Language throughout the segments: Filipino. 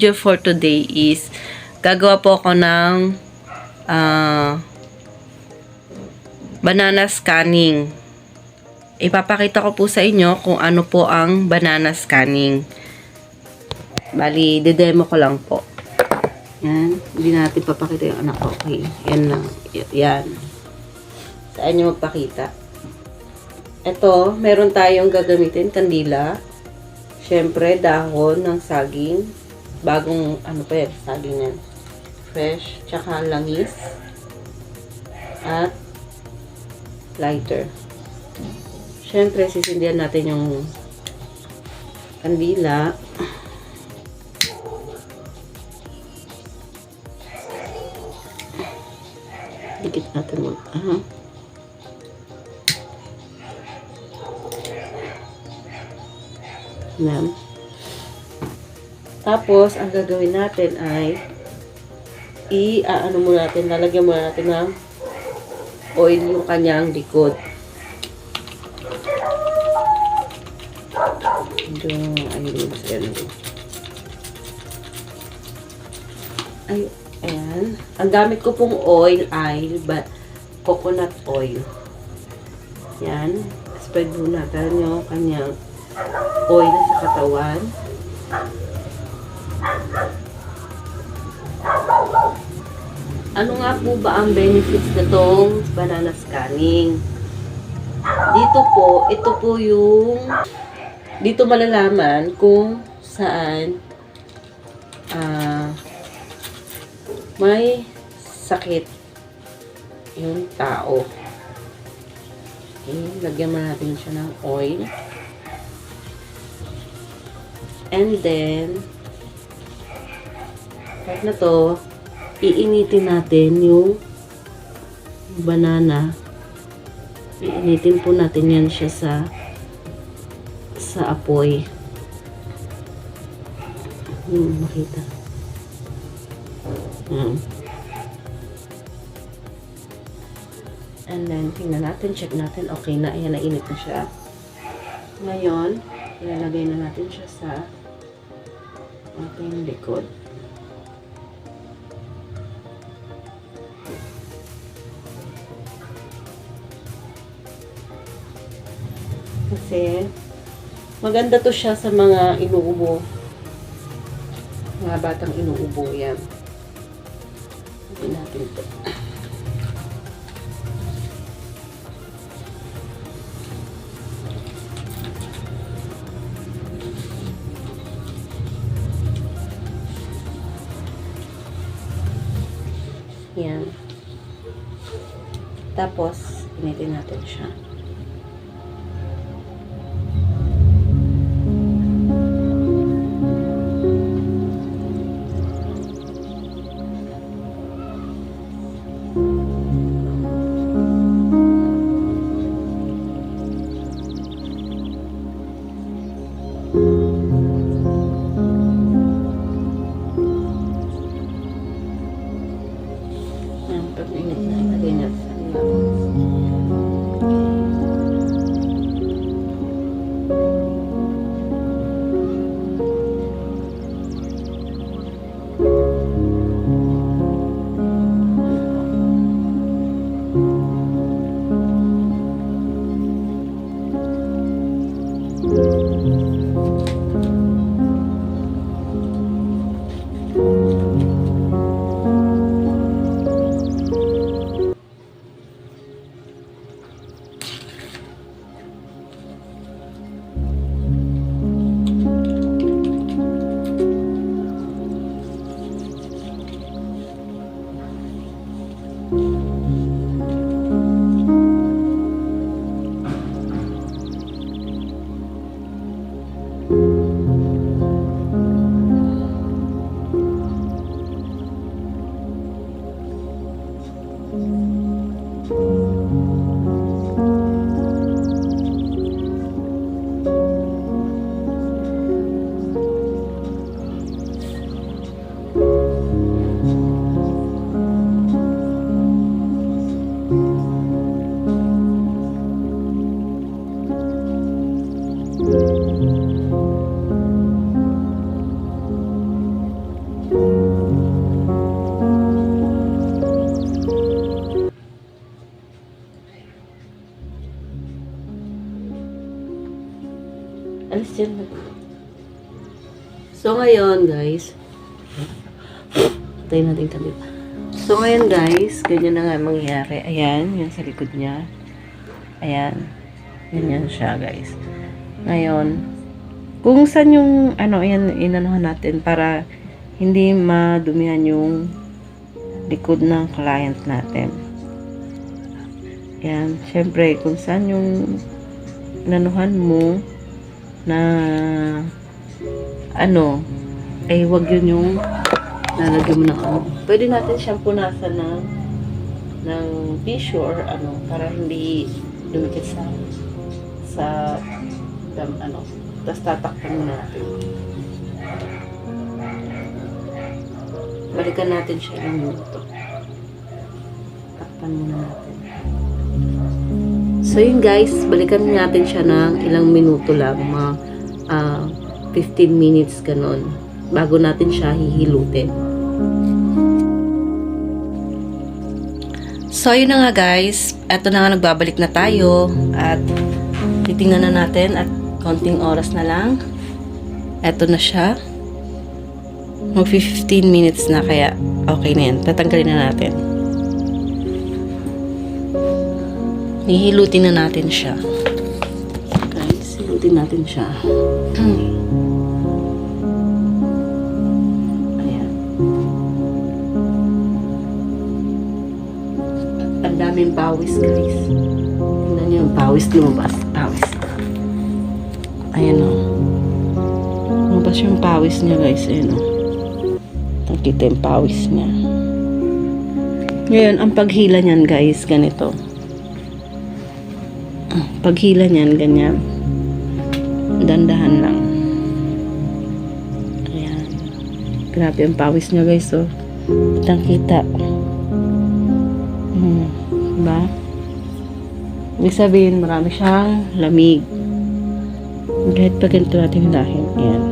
video for today is gagawa po ako ng banana scanning. Ipapakita ko po sa inyo kung ano po ang banana scanning. Bali, didemo ko lang po. Yan. Hindi natin papakita yung anak ko. Okay. Yan lang. Yan. Saan nyo magpakita? Ito, meron tayong gagamitin. Kandila. Siyempre, dahon ng saging. Bagong, ano pa yan? Saging yan. Fresh. Tsaka langis. At lighter. Siyempre, sisindihan natin yung kandila. Dikit natin muna. Yan. Tapos, ang gagawin natin ay ano muna natin, lalagyan muna natin ng oil yung kanyang likod. Ayan. Ang gamit ko pong oil ay coconut oil. Yan. Spread muna natin yung kanyang oil sa katawan. Ano nga po ba ang benefits na tong banana scanning? Dito po, ito po yung dito malalaman kung saan may sakit yung tao. Okay, lagyan mo natin siya ng oil. And then, kahit na to, iinitin natin yung banana. Iinitin po natin yan siya sa apoy. Makita. And then, tingnan natin, check natin. Okay na, ayan, nainit na siya. Ngayon, ilalagay na natin siya sa ating likod. Kasi, maganda to siya sa mga inuubo. Mga batang inuubo yan. Lagyan natin ito. Yan. Tapos, initin natin siya. Pag init na, ilagay natin sa Alis dyan. So, ngayon, guys. Tayo natin tabi pa. So, ngayon, guys. Ganyan na nga mangyayari. Ayan, yan sa likod niya. Ayan. Ganyan siya, guys. Ngayon, kung saan yung, ayan, inanuhan natin para hindi madumihan yung likod ng client natin. Ayan. Syempre, kung saan yung inanuhan mo na wag yun yung lalagyan mo ng Pwede natin siyang punasan ng tissue or para hindi dumikit sa tapos tatakpan mo natin. Balikan natin siya ilang minuto. Takpan muna natin. So yun guys, balikan natin siya ng ilang minuto lang, mga 15 minutes ganon, bago natin siya hihilutin. So yun na nga guys, eto na nga, nagbabalik na tayo at titingnan na natin at konting oras na lang. Eto na siya. Mag 15 minutes na, kaya okay na yan. Tatanggalin na natin. Hihilutin na natin siya. Guys, hilutin natin siya. Ayan. Ang daming pawis, guys. Tingnan niyo yung pawis lumabas. Pawis. Ayan o. Lumabas yung pawis niya, guys. Ayan o. Nakita yung pawis niya. Ngayon, ang paghila niyan, guys, ganito. Paghila niyan, ganyan. Dandahan lang. Ayan. Grabe ang pawis niya, guys, oh. Kitang-kita. Diba? Ibig sabihin, marami siyang lamig. Kahit pa ganito natin hilahin. Ayan.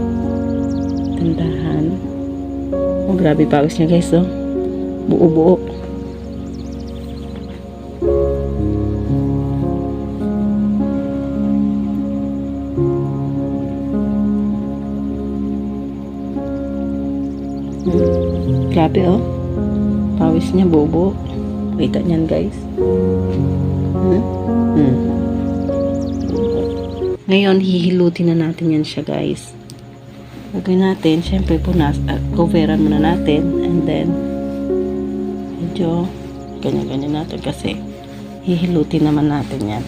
Dandahan. Oh, grabe pawis niya, guys, oh. Buo-buo. Grabe, oh. Pawis niya, bobo. Kita niyan, guys. Ngayon, hihilutin na natin yan siya, guys. Lagay natin, syempre, coveran muna natin. And then, medyo, ganyan-ganyan natin kasi hihilutin naman natin yan.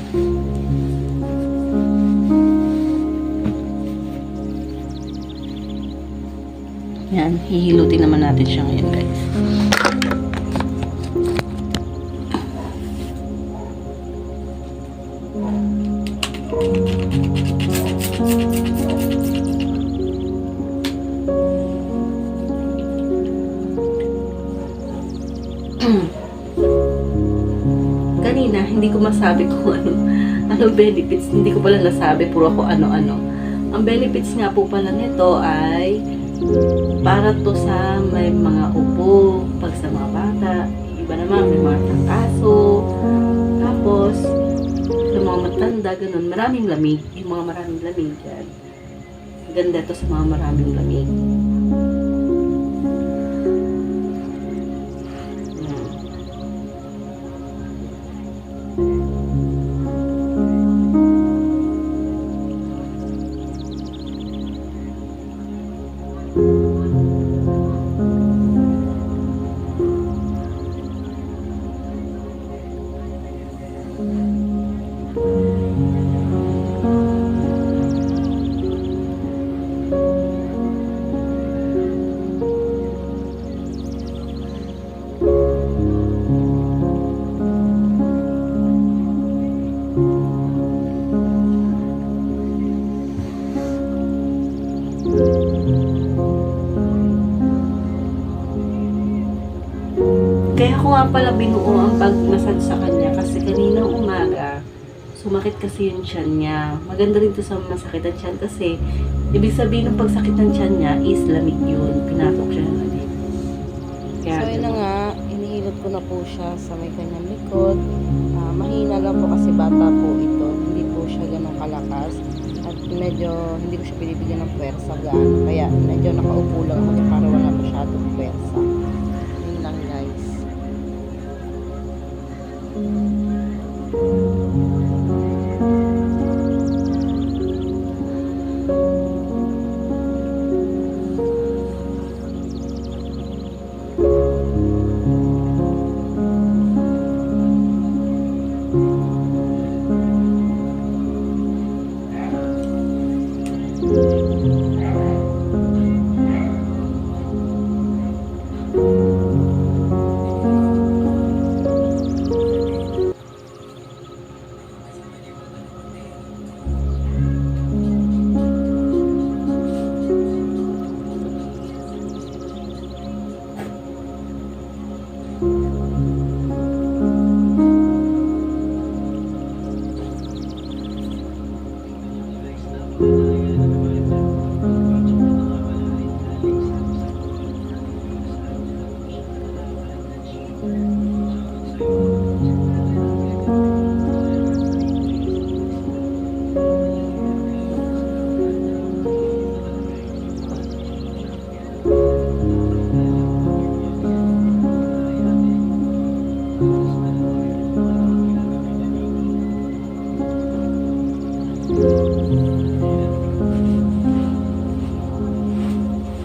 Yan, hihilutin naman natin siya ngayon, guys. Kanina, hindi ko masabi kung ano benefits. Hindi ko pala nasabi, puro ako ano-ano. Ang benefits nga po pala nito ay para to sa may mga upo, pag sa mga bata, iba naman may mga tangkaso, tapos sa mga matanda, ganun, maraming lamig, yung mga maraming lamig yan. Ganda to sa mga maraming lamig. Kaya ko nga pala binuo ang pagmasad sa kanya kasi kaninang umaga sumakit kasi yung tiyan niya. Maganda rin to sa masakit ang tiyan kasi ibig sabihin ng pagsakit ng tiyan niya is lamig yun. Pinatok siya ng lamig. Kaya, so yun na nga, inihilot ko na po siya sa may kanyang likod. Mahina lang po kasi bata po ito. Hindi po siya ganun kalakas. At medyo hindi ko siya binibigyan ng pwersa gaano. Kaya medyo nakaupo lang ako para wala masyadong pwersa. Yun lang guys.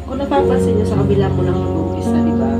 Kung napapansin nyo sa kabila mo ng mag-umpisa, di ba?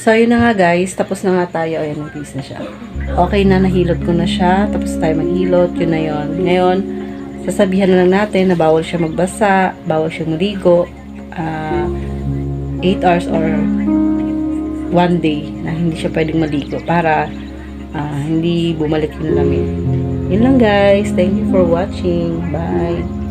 So, yun na nga guys. Tapos na nga tayo. Ayan, nag-piece na siya. Okay na, nahilot ko na siya. Tapos tayo maghilot. Yun na yun. Ngayon, sasabihan na lang natin na bawal siya magbasa, bawal siya maligo. 8 hours or 1 day na hindi siya pwedeng maligo para hindi bumalik yung lamin. Yun lang guys. Thank you for watching. Bye!